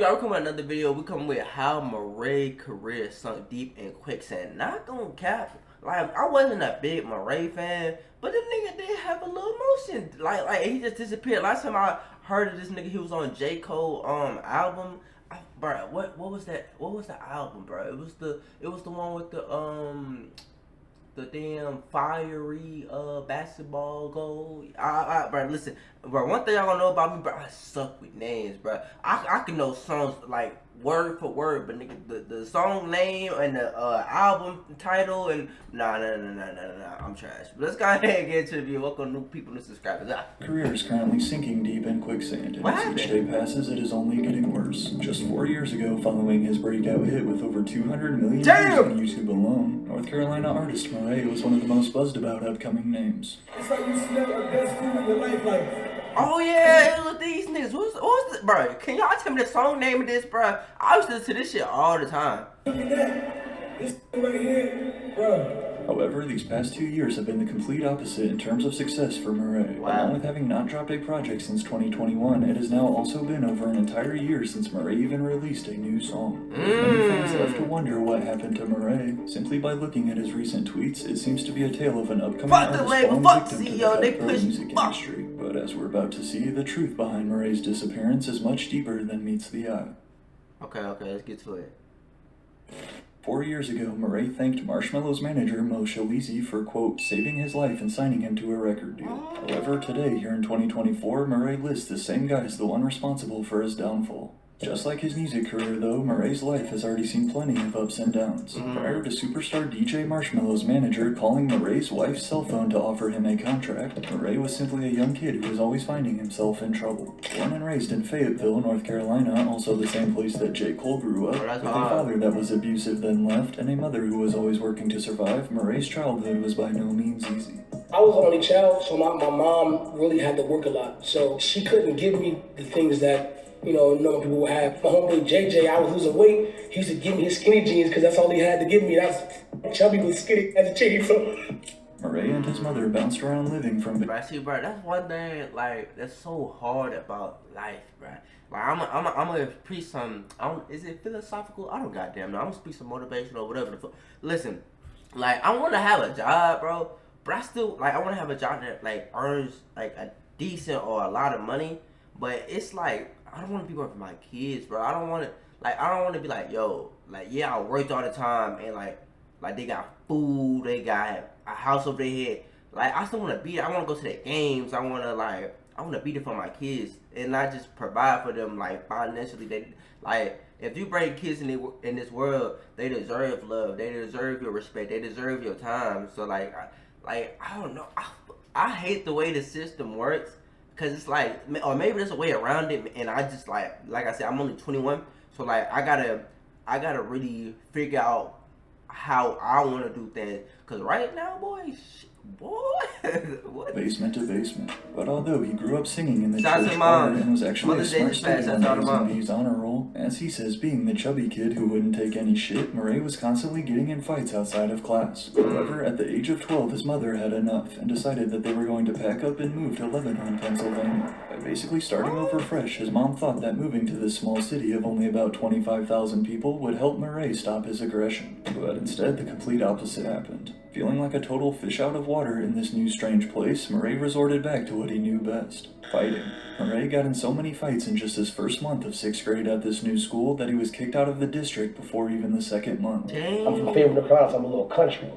y'all, we come with another video. We come with how Morray career sunk deep in quicksand. Not gonna cap, like I wasn't a big Morray fan, but the nigga did have a little motion. Like he just disappeared. Last time I heard of this nigga, he was on J. Cole album. Bro, what was that? What was the album, bro? It was the one with the damn fiery basketball goal. Bro, listen, bro. One thing y'all gonna know about me, bro. I suck with names, bro. I can know songs like word for word, but nigga, the song name and the album title and nah. I'm trash. But let's go ahead and get into the video. Welcome new people, new subscribers. Career is currently sinking deep in quicksand, and as each day passes, it is only getting worse. Just 4 years ago, following his breakout hit with over 200 million views on YouTube alone, North Carolina artist Morray was one of the most buzzed about upcoming names. It's like you smell a best food in your life, like. Oh yeah, it was these niggas. What's the, bro? Can y'all tell me the song name of this, bro? I used to listen to this shit all the time. Look at that. This right here, bro. However, these past 2 years have been the complete opposite in terms of success for Morray. Wow. Along with having not dropped a project since 2021, it has now also been over an entire year since Morray even released a new song. Many fans left to wonder what happened to Morray. Simply by looking at his recent tweets, it seems to be a tale of an upcoming artist falling victim to the cutthroat music industry. But as we're about to see, the truth behind Morray's disappearance is much deeper than meets the eye. Okay, let's get to it. 4 years ago, Morray thanked Marshmello's manager Mo Shalizi for, quote, saving his life and signing him to a record deal. However, today, here in 2024, Morray lists the same guy as the one responsible for his downfall. Just like his music career, though, Morray's life has already seen plenty of ups and downs. Prior to superstar DJ Marshmello's manager calling Morray's wife's cell phone to offer him a contract, Morray was simply a young kid who was always finding himself in trouble. Born and raised in Fayetteville, North Carolina, also the same place that J. Cole grew up, with a father that was abusive then left, and a mother who was always working to survive, Morray's childhood was by no means easy. I was the only child, so my mom really had to work a lot. So she couldn't give me the things that normal people would have. My homeboy JJ, I was losing weight. He used to give me his skinny jeans because that's all he had to give me. That's chubby but skinny as a chicken. So Morray and his mother bounced around living from. Bro, see, bro, that's one thing like that's so hard about life, bro. Like I'm gonna preach some. Is it philosophical? I don't goddamn know. I'm gonna speak some motivational, whatever the fuck. Listen, like I want to have a job, bro, but I still like I want to have a job that like earns like a decent or a lot of money. But it's like I don't want to be working for my kids, bro. I don't want to be like, yo, like yeah, I worked all the time and like they got food, they got a house over their head. Like I still want to be there. I want to go to their games. I want to be there for my kids and not just provide for them like financially. They like if you bring kids in this world, they deserve love. They deserve your respect. They deserve your time. So like I don't know. I hate the way the system works. Cause it's like, or maybe there's a way around it, and I just like I said, I'm only 21, so like I gotta really figure out how I want to do things. Cause right now, boy, what? Basement to basement. But although he grew up singing in the Shout church choir and was actually a smart student on his honor roll, as he says, being the chubby kid who wouldn't take any shit, Morray was constantly getting in fights outside of class. However, at the age of 12, his mother had enough and decided that they were going to pack up and move to Lebanon, Pennsylvania. By basically starting over fresh, his mom thought that moving to this small city of only about 25,000 people would help Morray stop his aggression. But instead, the complete opposite happened. Feeling like a total fish out of water in this new strange place, Morray resorted back to what he knew best, fighting. Morray got in so many fights in just his first month of 6th grade at this new school that he was kicked out of the district before even the 2nd month. I'm from Fayetteville, North Carolina, so I'm a little country.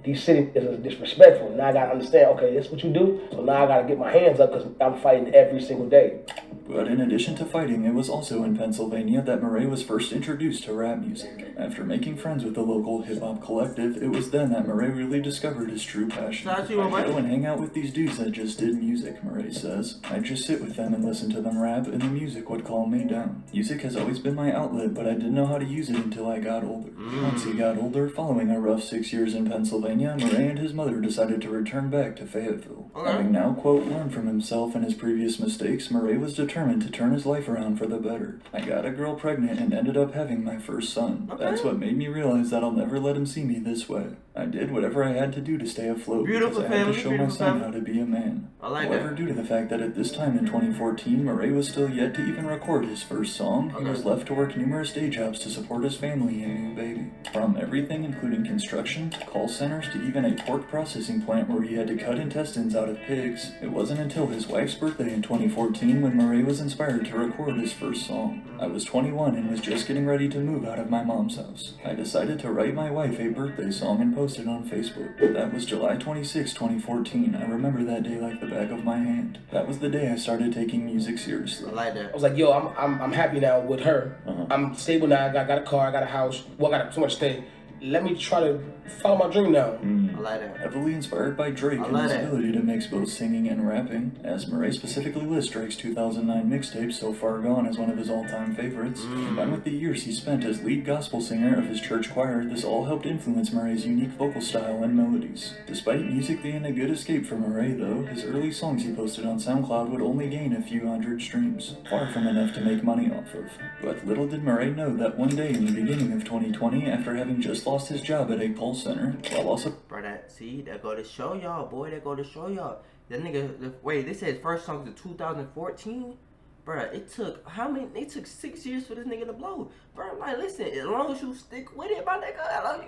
These cities is disrespectful. Now I gotta understand, okay, that's what you do, so now I gotta get my hands up because I'm fighting every single day. But in addition to fighting, it was also in Pennsylvania that Morray was first introduced to rap music. After making friends with the local hip-hop collective, it was then that Morray really discovered his true passion. I'd go and hang out with these dudes that just did music, Morray says. I'd just sit with them and listen to them rap, and the music would calm me down. Music has always been my outlet, but I didn't know how to use it until I got older. Once he got older, following a rough 6 years in Pennsylvania, Morray and his mother decided to return back to Fayetteville. Okay. Having now, quote, learned from himself and his previous mistakes, Morray was determined to turn his life around for the better. I got a girl pregnant and ended up having my first son. Okay. That's what made me realize that I'll never let him see me this way. I did whatever I had to do to stay afloat Beautiful because I had family, to show my beautiful son family. how to be a man. I like However, that. due to the fact that at this time in 2014, Morray was still yet to even record his first song, he was left to work numerous day jobs to support his family and new baby. From everything including construction, call centers, to even a pork processing plant where he had to cut intestines out of pigs. It wasn't until his wife's birthday in 2014 when Morray was inspired to record his first song. I was 21 and was just getting ready to move out of my mom's house. I decided to write my wife a birthday song and post it on Facebook. That was July 26, 2014. I remember that day like the back of my hand. That was the day I started taking music seriously. I like that. I was like, yo, I'm happy now with her. I'm stable now. I got a car. I got a house. Well, I got so much to stay. Let me try to follow my dream now. I like that. Heavily inspired by Drake and his ability to mix both singing and rapping, as Morray specifically lists Drake's 2009 mixtape So Far Gone as one of his all-time favorites. Combined with the years he spent as lead gospel singer of his church choir, this all helped influence Morray's unique vocal style and melodies. Despite music being a good escape for Morray, though, his early songs he posted on SoundCloud would only gain a few hundred streams, far from enough to make money off of. But little did Morray know that one day in the beginning of 2020, after having just lost his job at a call center, while also... Bro, that go to show y'all, boy. That go to show y'all. That nigga, wait, they said first song in 2014? Bro, it took, how many, it took 6 years for this nigga to blow. Bro, like, listen, as long as you stick with it, my nigga, as long as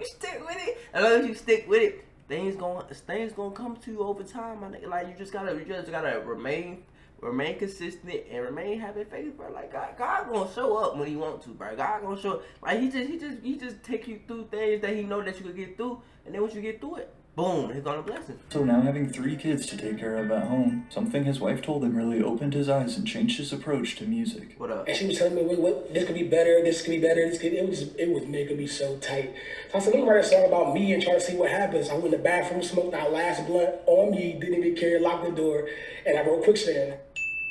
you stick with it, things gonna come to you over time, my nigga. Like, you just gotta remain consistent and remain having faith, bro. Like God gonna show up when he want to, bro. God gonna show up. Like he just take you through things that he know that you could get through, and then once you get through it, boom, he's gonna bless him. So now having 3 kids to take care of at home, something his wife told him really opened his eyes and changed his approach to music. What up? And she was telling me, what this could be better, this could be better, it was making me so tight. So I said, let me write a song about me and try to see what happens. I went in the bathroom, smoked our last blunt on me, didn't even care, locked the door, and I wrote Quicksand.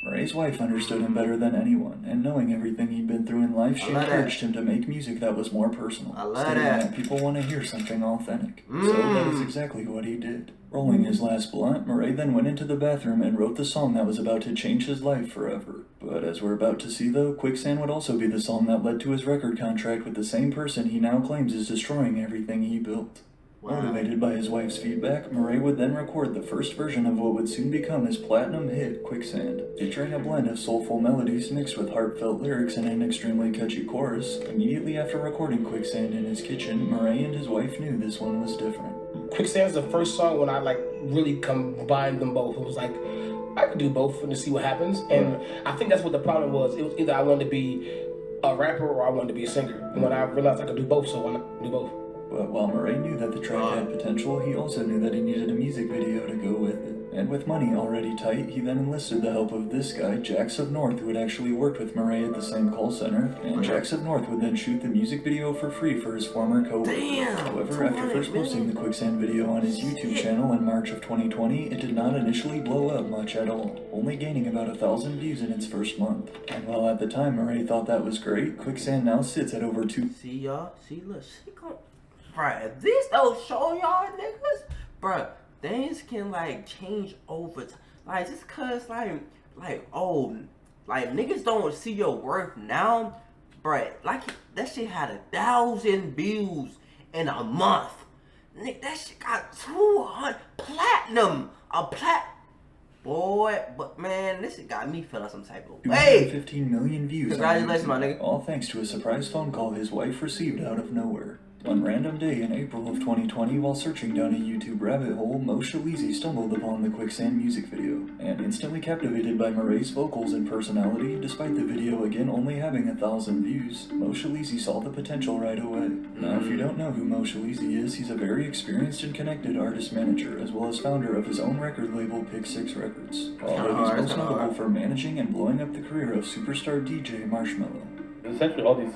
Morray's wife understood him better than anyone, and knowing everything he'd been through in life, she encouraged him to make music that was more personal, stating that people want to hear something authentic. So that is exactly what he did. Rolling his last blunt, Morray then went into the bathroom and wrote the song that was about to change his life forever. But as we're about to see though, Quicksand would also be the song that led to his record contract with the same person he now claims is destroying everything he built. Wow. Motivated by his wife's feedback, Morray would then record the first version of what would soon become his platinum hit, Quicksand. Featuring a blend of soulful melodies mixed with heartfelt lyrics and an extremely catchy chorus, immediately after recording Quicksand in his kitchen, Morray and his wife knew this one was different. Quicksand's the first song when I really combined them both. It was like, I could do both and to see what happens. And I think that's what the problem was. It was either I wanted to be a rapper or I wanted to be a singer. And when I realized I could do both, so I wanted to do both. But while Morray knew that the track had potential, he also knew that he needed a music video to go with it. And with money already tight, he then enlisted the help of this guy, Jax of North, who had actually worked with Morray at the same call center, and Jax of North would then shoot the music video for free for his former co-worker. However, after first posting the Quicksand video on his YouTube channel in March of 2020, it did not initially blow up much at all, only gaining about 1,000 views in its first month. And while at the time Morray thought that was great, Quicksand now sits at over 2... See y'all? See, look, she gon'... Bruh, if this don't show y'all niggas, bruh, things can like change over time. Like just cause like niggas don't see your worth now, bruh. Like that shit had 1,000 views in a month. Nigga, that shit got 200 platinum. Boy, but man, this shit got me feeling some type of way. 15 million views. Congratulations, my nigga. All thanks to a surprise phone call his wife received out of nowhere. One random day in April of 2020, while searching down a YouTube rabbit hole, Mo Shalizi stumbled upon the Quicksand music video, and instantly captivated by Morray's vocals and personality, despite the video again only having 1,000 views, Mo Shalizi saw the potential right away. Now, if you don't know who Mo Shalizi is, he's a very experienced and connected artist manager, as well as founder of his own record label, Pick 6 Records. Although he's most notable for managing and blowing up the career of superstar DJ Marshmello. Essentially, all these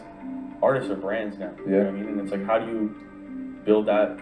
artists are brands now. You know what I mean? And it's like, how do you build that,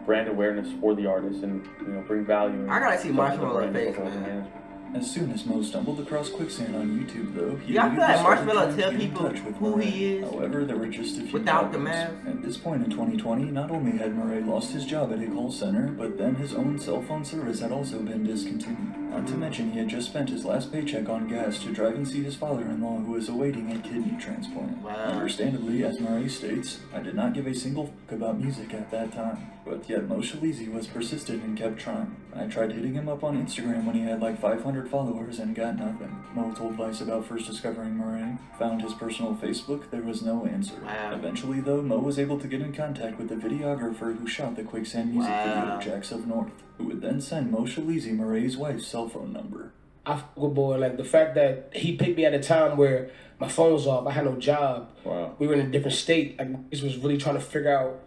brand awareness for the artist and, bring value? I gotta see Marshmello face, man. As soon as Mo stumbled across Quicksand on YouTube, though, he Yeah, I feel like immediately started Marshmello trying to tell get in people touch with who Morray. he is However, there were just a few without the problems. mask. At this point in 2020, not only had Morray lost his job at a call center, but then his own cell phone service had also been discontinued. Not to mention, he had just spent his last paycheck on gas to drive and see his father-in-law, who was awaiting a kidney transplant. Wow. Understandably, as Morray states, I did not give a single fuck about music at that time. But yet Mo Shalizi was persistent and kept trying. I tried hitting him up on Instagram when he had like 500 followers and got nothing. Mo told Vice about first discovering Morray. Found his personal Facebook, there was no answer. Wow. Eventually though, Mo was able to get in contact with the videographer who shot the Quicksand music video, Jacks of North, who would then send Mo Shalizi Morray's wife's cell phone number. I fuck with boy, like the fact that he picked me at a time where my phone was off, I had no job. Wow. We were in a different state. Like this was really trying to figure out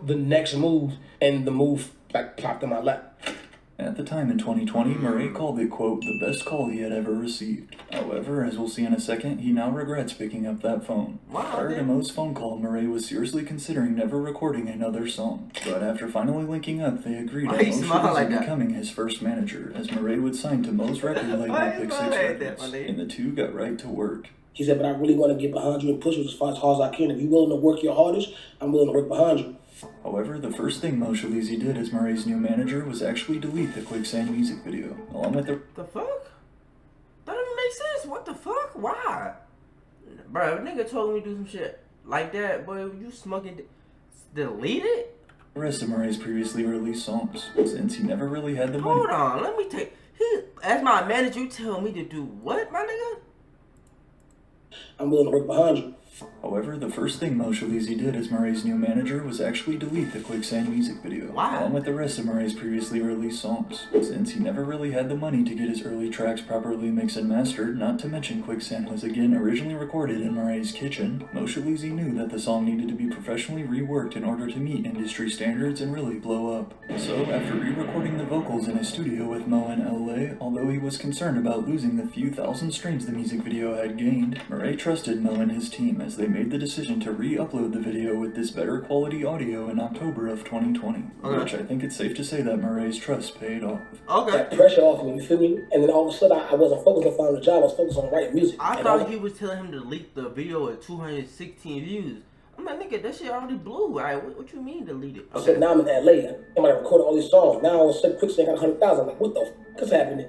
the next move, and the move like plopped in my lap. At the time in 2020, Morray called it, quote, the best call he had ever received. However, as we'll see in a second, he now regrets picking up that phone. Wow, Prior to Mo's phone call, Morray was seriously considering never recording another song. But after finally linking up, they agreed on Mo Shalizi becoming his first manager, as Morray would sign to Mo's record label, Pick 6 Records, and the two got right to work. He said, but I really want to get behind you and push you as hard as I can. If you're willing to work your hardest, I'm willing to work behind you. However, the first thing Mo Shalizi did as Morray's new manager was actually delete the Quicksand music video, along with The fuck? That doesn't make sense. What the fuck? Why? Bro, a nigga told me to do some shit like that, boy, you smoking. Delete it? the rest of Morray's previously released songs, since he never really had the money. Hold on, let me take. As my manager, you tell me to do what, my nigga? I'm willing to work behind you. However, the first thing Mo Shalizi did as Morray's new manager was actually delete the Quicksand music video, along with the rest of Morray's previously released songs, since he never really had the money to get his early tracks properly mixed and mastered. Not to mention Quicksand was again originally recorded in Morray's kitchen. Mo Shalizi knew that the song needed to be professionally reworked in order to meet industry standards and really blow up. So, after re-recording the vocals in a studio with Mo in LA, although he was concerned about losing the few thousand streams the music video had gained, Morray trusted Mo and his team as they made the decision to re-upload the video with this better quality audio in October of 2020, which I think it's safe to say that Morray's trust paid off. That pressure off me, you feel me? And then all of a sudden, I wasn't focused on finding a job, I was focused on writing music. I thought he was telling him to delete the video with 216 views. I'm like, nigga, that shit already blew. What you mean delete it? So now I'm in LA, I'm gonna record all these songs. Now all of a sudden, Quicksand got 100,000. I'm like, what the fuck is happening?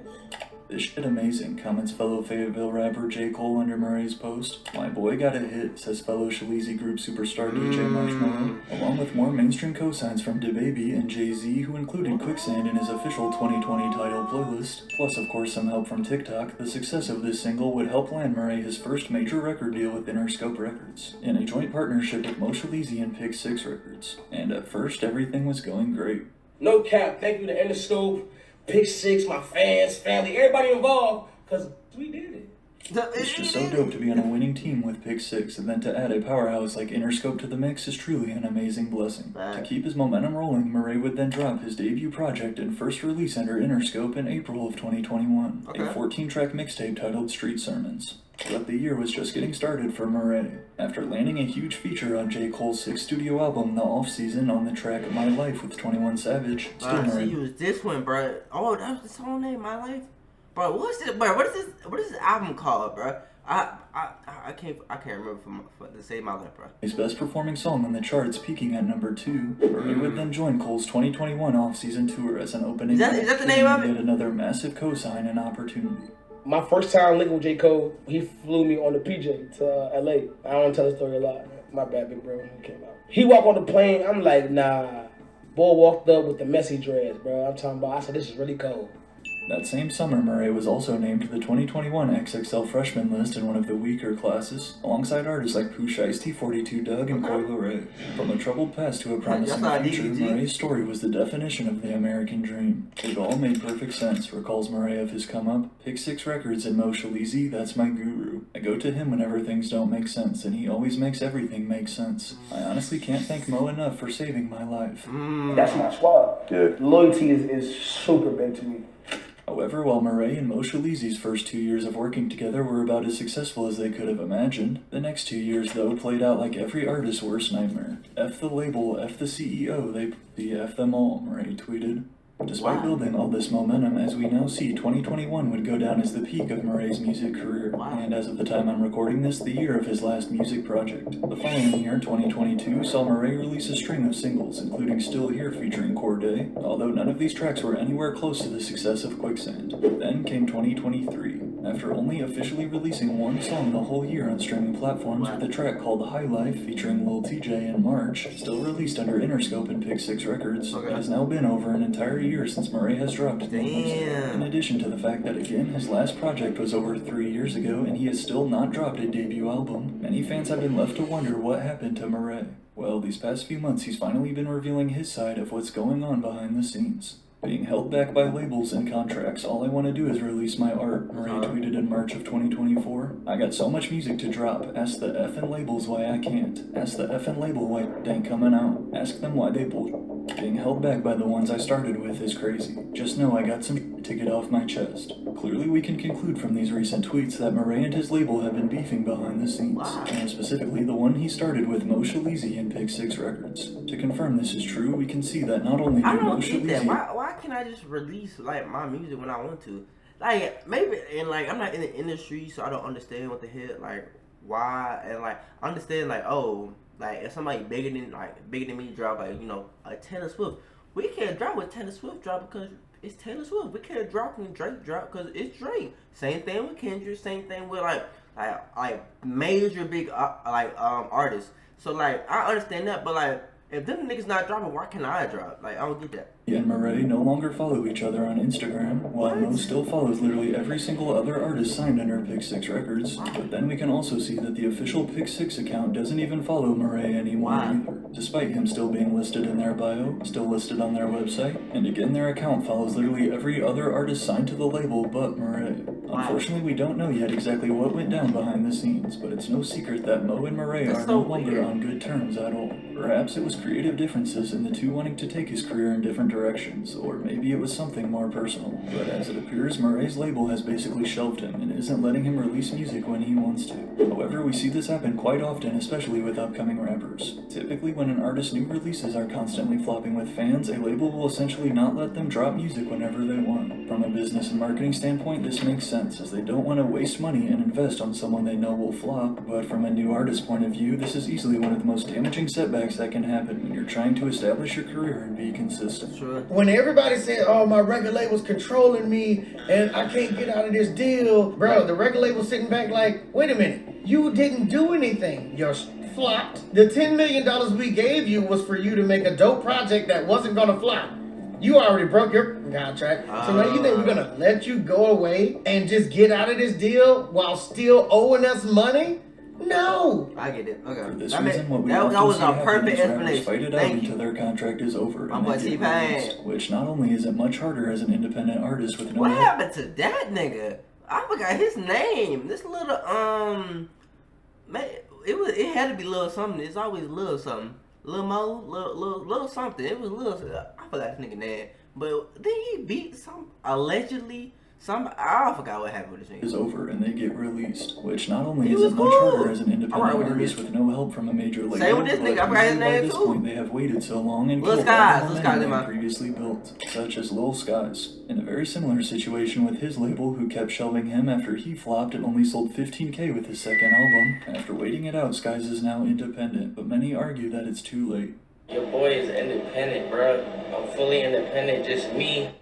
This shit amazing, comments fellow Fayetteville rapper J. Cole under Morray's post. My boy got a hit, says fellow Shalizi group superstar DJ Marshmello, along with more mainstream cosigns from DaBaby and Jay-Z, who included Quicksand in his official 2020 title playlist. Plus, of course, some help from TikTok. The success of this single would help land Morray his first major record deal with Interscope Records, in a joint partnership with Mo Shalizi and Pick 6 Records. And at first, everything was going great. No cap, thank you to Interscope, Pick 6, my fans, family, everybody involved, because we did it. It's just so dope to be on a winning team with Pick 6, and then to add a powerhouse like Interscope to the mix is truly an amazing blessing. To keep his momentum rolling, Morray would then drop his debut project and first release under Interscope in April of 2021, a 14-track mixtape titled Street Sermons. But the year was just getting started for Morray. After landing a huge feature on J. Cole's 6th studio album, The Off-Season, on the track My Life with 21 Savage, Morray used this one, bro. Oh, that was the song name, My Life? Bro, what's this, bro? What is this album called, bro? I can't remember to say My Life, bro. His best performing song on the charts, peaking at number 2. Morray would then join Cole's 2021 off-season tour as an opening. Is that the name of it? Yet another massive cosign and opportunity. My first time linking with J. Cole, he flew me on the PJ to LA. I don't tell the story a lot. My bad, big bro, when he came out. He walked on the plane, I'm like, nah. Boy walked up with the messy dreads, bro. I'm talking about, I said, this is really cold. That same summer, Morray was also named to the 2021 XXL freshman list in one of the weaker classes, alongside artists like Pooh Shiesty, 42 Doug, and Coi Leray. From a troubled past to a promising future, Morray's story was the definition of the American dream. It all made perfect sense, recalls Morray of his come-up. Pick 6 Records and Mo Shalizi, that's my guru. I go to him whenever things don't make sense, and he always makes everything make sense. I honestly can't thank Mo enough for saving my life. That's my squad. Yeah. Loyalty is super big to me. However, while Morray and Mo Shalizi's first 2 years of working together were about as successful as they could have imagined, the next 2 years, though, played out like every artist's worst nightmare. F the label, F the CEO, they F them all, Morray tweeted. Despite building all this momentum, as we now see, 2021 would go down as the peak of Morray's music career. And as of the time I'm recording this, the year of his last music project. The following year, 2022, saw Morray release a string of singles, including Still Here featuring Corday, although none of these tracks were anywhere close to the success of Quicksand. Then came 2023. After only officially releasing one song the whole year on streaming platforms with a track called High Life featuring Lil TJ in March, still released under Interscope and Pick 6 Records, it has now been over an entire year since Morray has dropped new music. In addition to the fact that again, his last project was over 3 years ago and he has still not dropped a debut album, many fans have been left to wonder what happened to Morray. Well, these past few months he's finally been revealing his side of what's going on behind the scenes. Being held back by labels and contracts, all I want to do is release my art, Morray tweeted in March of 2024. I got so much music to drop, ask the effing labels why I can't. Ask the effing label why it ain't coming out. Ask them why they bullshit. Being held back by the ones I started with is crazy. Just know I got some to get off my chest. Clearly we can conclude from these recent tweets that Morray and his label have been beefing behind the scenes. And specifically the one he started with Mo Shalizi and Pick 6 Records. To confirm this is true, we can see that not only did Mo Shalizi... Why can't I just release like my music when I want to? Like maybe, and like I'm not in the industry, so I don't understand what the hell, like why, and like I understand like, oh, like if somebody bigger than me drop, like, you know, a Taylor Swift, we can't drop what Taylor Swift drop because it's Taylor Swift. We can't drop when Drake drop because it's Drake. Same thing with Kendrick. Same thing with like major big artists. So like I understand that, but like if them niggas not dropping, why can't I drop? Like I don't get that. and Morray no longer follow each other on Instagram, while Mo still follows literally every single other artist signed under Pick 6 Records. But then we can also see that the official Pick 6 account doesn't even follow Morray anymore either, despite him still being listed in their bio, still listed on their website, and again their account follows literally every other artist signed to the label but Morray. Unfortunately, we don't know yet exactly what went down behind the scenes, but it's no secret that Mo and Morray are no longer on good terms at all. Perhaps it was creative differences in the two wanting to take his career in different directions, or maybe it was something more personal. But as it appears, Morray's label has basically shelved him and isn't letting him release music when he wants to. However, we see this happen quite often, especially with upcoming rappers. Typically, when an artist's new releases are constantly flopping with fans, a label will essentially not let them drop music whenever they want. From a business and marketing standpoint, this makes sense, as they don't want to waste money and invest on someone they know will flop. But from a new artist's point of view, this is easily one of the most damaging setbacks that can happen when you're trying to establish your career and be consistent. Sure. When everybody said, oh, my record label's controlling me and I can't get out of this deal, bro, the record label's sitting back like, wait a minute, you didn't do anything. You're flopped. The $10 million we gave you was for you to make a dope project that wasn't gonna flop. You already broke your contract. So now you think we're gonna let you go away and just get out of this deal while still owing us money? No. I get it. Okay. For this reason, what we that often was see a happen perfect is rappers explanation. fight it out until their contract is over My and boy they get T-Pain. released, which not only is it much harder as an independent artist with no What happened to that nigga? I forgot his name. This little man, it had to be little something. It's always little something. Lil Mo, little something. It was little. I forgot this nigga name. But then he beat allegedly. I forgot what happened with this nigga. is over and they get released, which not only He is it was much cool. harder as an independent with artist him. with no help from a major label, Same with this nigga. I forgot his by name this too. point they have waited so long and Lil killed Skies, all the Lil Skies, momentum man. they previously built, such as Lil Skies, in a very similar situation with his label who kept shelving him after he flopped and only sold 15K with his second album. After waiting it out, Skies is now independent, but many argue that it's too late. Your boy is independent, bro. I'm fully independent, just me.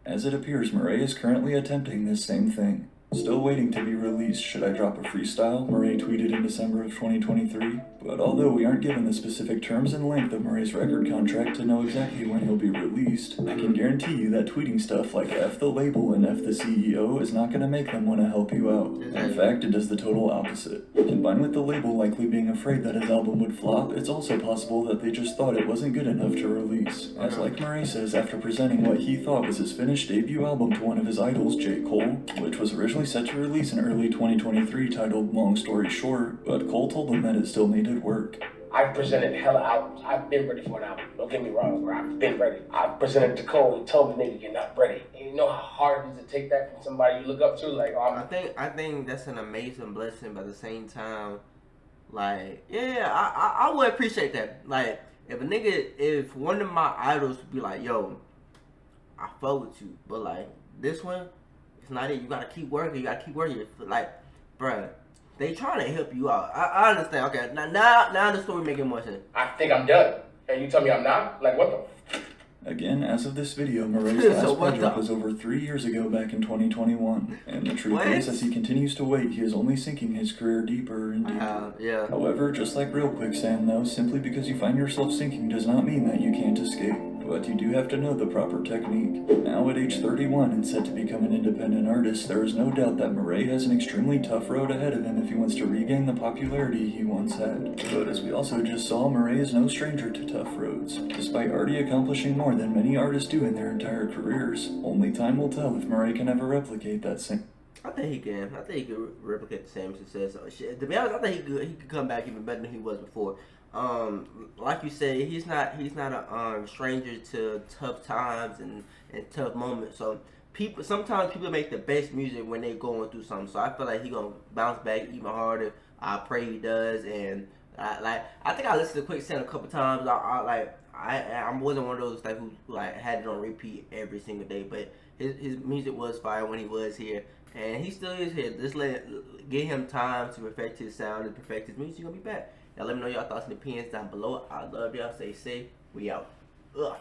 As it appears, Morray is currently attempting this same thing. Still waiting to be released. Should I drop a freestyle? Morray tweeted in December of 2023. But although we aren't given the specific terms and length of Morray's record contract to know exactly when he'll be released, I can guarantee you that tweeting stuff like F the label and F the CEO is not going to make them want to help you out. In fact, it does the total opposite. Combined with the label likely being afraid that his album would flop, it's also possible that they just thought it wasn't good enough to release. As like Morray says, after presenting what he thought was his finished debut album to one of his idols, J. Cole, which was originally set to release in early 2023 titled Long Story Short, but Cole told him that it still needed work. I've presented hella albums. I've been ready for an album. Don't get me wrong, bro. I've been ready. I've presented to Cole. He told me, nigga, you're not ready. And you know how hard it is to take that from somebody you look up to? Like, oh, I think that's an amazing blessing, but at the same time, like, yeah, I would appreciate that. Like, if one of my idols would be like, yo, I fuck with you. But like this one, it's not it. You gotta keep working. You gotta keep working. Like, bruh, they trying to help you out. I understand. Okay, now the story making more sense. I think I'm done. And you tell me I'm not? Like, what the? Again, as of this video, Morray's So last project was over 3 years ago back in 2021. And the truth is, as he continues to wait, he is only sinking his career deeper and deeper. Yeah. However, just like real quicksand though, simply because you find yourself sinking does not mean that you can't escape. But you do have to know the proper technique. Now at age 31 and set to become an independent artist, there is no doubt that Morray has an extremely tough road ahead of him if he wants to regain the popularity he once had. But as we also just saw, Morray is no stranger to tough roads. Despite already accomplishing more than many artists do in their entire careers, only time will tell if Morray can ever replicate that same. I think he can. I think he could replicate the same success. To be honest, I think he could come back even better than he was before. Like you said, he's not a stranger to tough times and tough moments. So sometimes people make the best music when they're going through something. So I feel like he's gonna bounce back even harder. I pray he does. And I think I listened to Quicksand a couple times. I wasn't one of those who like had it on repeat every single day, but his music was fire when he was here, and he still is here. Just give him time to perfect his sound and perfect his music. He's gonna be back. Y'all let me know y'all thoughts in the opinions down below. I love y'all. Stay safe. We out. Ugh.